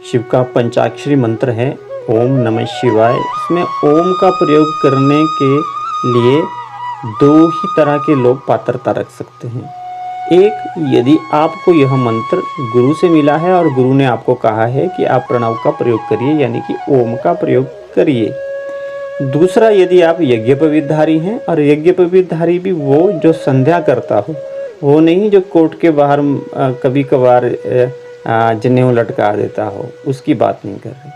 शिव का पंचाक्षरी मंत्र है ओम नमः शिवाय। इसमें ओम का प्रयोग करने के लिए दो ही तरह के लोग पात्रता रख सकते हैं। एक, यदि आपको यह मंत्र गुरु से मिला है और गुरु ने आपको कहा है कि आप प्रणव का प्रयोग करिए, यानी कि ओम का प्रयोग करिए। दूसरा, यदि आप यज्ञोपवीतधारी हैं और यज्ञोपवीतधारी भी वो जो संध्या करता हो, वो नहीं जो कोर्ट के बाहर कभी कभार जनेऊ लटका देता हो, उसकी बात नहीं कर रहे।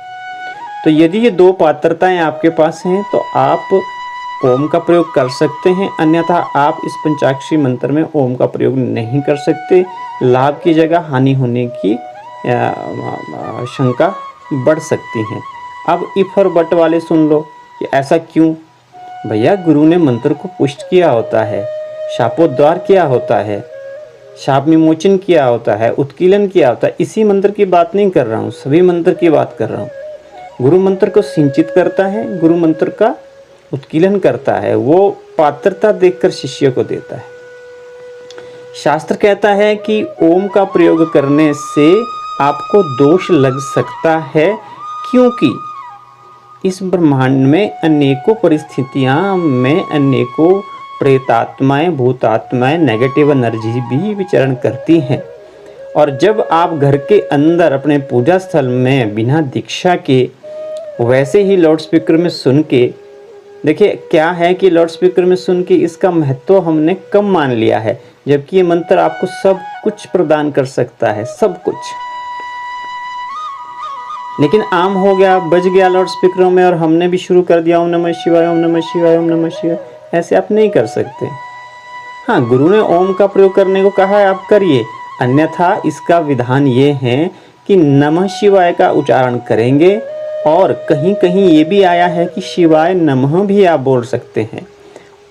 तो यदि ये दो पात्रताएं आपके पास हैं तो आप ओम का प्रयोग कर सकते हैं, अन्यथा आप इस पंचाक्षरी मंत्र में ओम का प्रयोग नहीं कर सकते। लाभ की जगह हानि होने की शंका बढ़ सकती है। अब इफ और बट वाले सुन लो कि ऐसा क्यों? भैया, गुरु ने मंत्र को पुष्ट किया होता है, शापोद्वार किया होता है, शाप विमोचन किया होता है, उत्कीलन किया होता है। इसी मंत्र की बात नहीं कर रहा हूँ, सभी मंत्र की बात कर रहा हूँ। गुरु मंत्र को सिंचित करता है, गुरु मंत्र का उत्कीलन करता है, वो पात्रता देखकर शिष्य को देता है। शास्त्र कहता है कि ओम का प्रयोग करने से आपको दोष लग सकता है, क्योंकि इस ब्रह्मांड में अनेकों परिस्थितियां में अनेकों प्रेतात्माएं, भूतात्माएं, नेगेटिव एनर्जी भी विचरण करती हैं। और जब आप घर के अंदर अपने पूजा स्थल में बिना दीक्षा के वैसे ही लाउड स्पीकर में सुन के, देखिए क्या है कि लाउड स्पीकर में सुन के इसका महत्व हमने कम मान लिया है, जबकि ये मंत्र आपको सब कुछ प्रदान कर सकता है, सब कुछ। लेकिन आम हो गया, बज गया लाउड स्पीकरों में और हमने भी शुरू कर दिया ओम नमः शिवाय, ओम नमः शिवाय, ओम नमः शिवाय। ऐसे आप नहीं कर सकते। हाँ, गुरु ने ओम का प्रयोग करने को कहा है, आप करिए, अन्यथा इसका विधान ये है कि नमः शिवाय का उच्चारण करेंगे। और कहीं कहीं ये भी आया है कि शिवाय नमः भी आप बोल सकते हैं।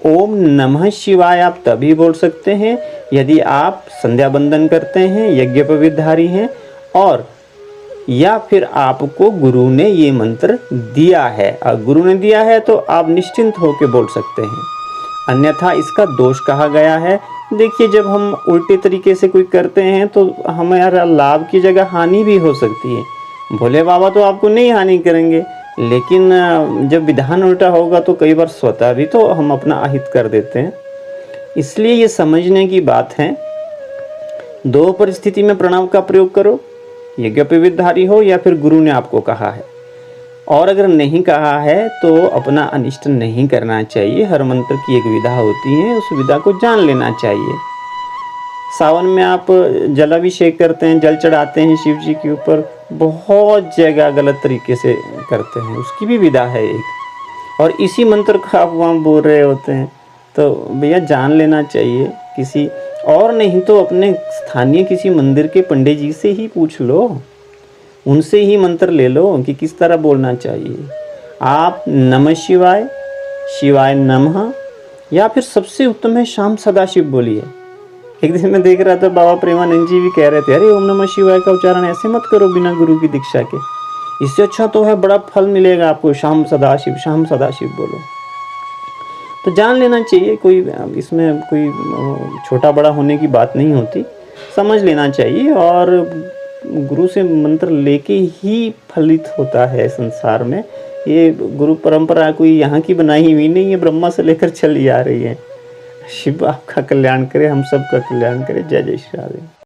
ओम नमः शिवाय आप तभी बोल सकते हैं यदि आप संध्या बंदन करते हैं, यज्ञोपवीतधारी हैं, और या फिर आपको गुरु ने ये मंत्र दिया है। और गुरु ने दिया है तो आप निश्चिंत होकर बोल सकते हैं, अन्यथा इसका दोष कहा गया है। देखिए, जब हम उल्टे तरीके से कोई करते हैं तो हमारा लाभ की जगह हानि भी हो सकती है। भोले बाबा तो आपको नहीं हानि करेंगे, लेकिन जब विधान उल्टा होगा तो कई बार स्वतः भी तो हम अपना अहित कर देते हैं। इसलिए ये समझने की बात है, दो परिस्थिति में प्रणव का प्रयोग करो, यज्ञोपवीतधारी हो या फिर गुरु ने आपको कहा है। और अगर नहीं कहा है तो अपना अनिष्ट नहीं करना चाहिए। हर मंत्र की एक विधा होती है, उस विधा को जान लेना चाहिए। सावन में आप जलाभिषेक करते हैं, जल चढ़ाते हैं शिव जी के ऊपर, बहुत जगह गलत तरीके से करते हैं, उसकी भी विधा है एक। और इसी मंत्र का आप वहाँ बोल रहे होते हैं, तो भैया जान लेना चाहिए। किसी और नहीं तो अपने स्थानीय किसी मंदिर के पंडित जी से ही पूछ लो, उनसे ही मंत्र ले लो कि किस तरह बोलना चाहिए। आप नमः शिवाय, शिवाय नमः, या फिर सबसे उत्तम है शाम सदाशिव बोलिए। एक दिन मैं देख रहा था, बाबा प्रेमानंद जी भी कह रहे थे, अरे ओम नमः शिवाय का उच्चारण ऐसे मत करो बिना गुरु की दीक्षा के, इससे अच्छा तो है, बड़ा फल मिलेगा आपको, शाम सदाशिव, शाम सदाशिव बोलो। तो जान लेना चाहिए, कोई इसमें कोई छोटा बड़ा होने की बात नहीं होती, समझ लेना चाहिए। और गुरु से मंत्र लेके ही फलित होता है संसार में। ये गुरु परंपरा कोई यहाँ की बनाई हुई नहीं है, ब्रह्मा से लेकर चली आ रही है। शिव आपका कल्याण करे, हम सब का कल्याण करे। जय जय श्री राधे।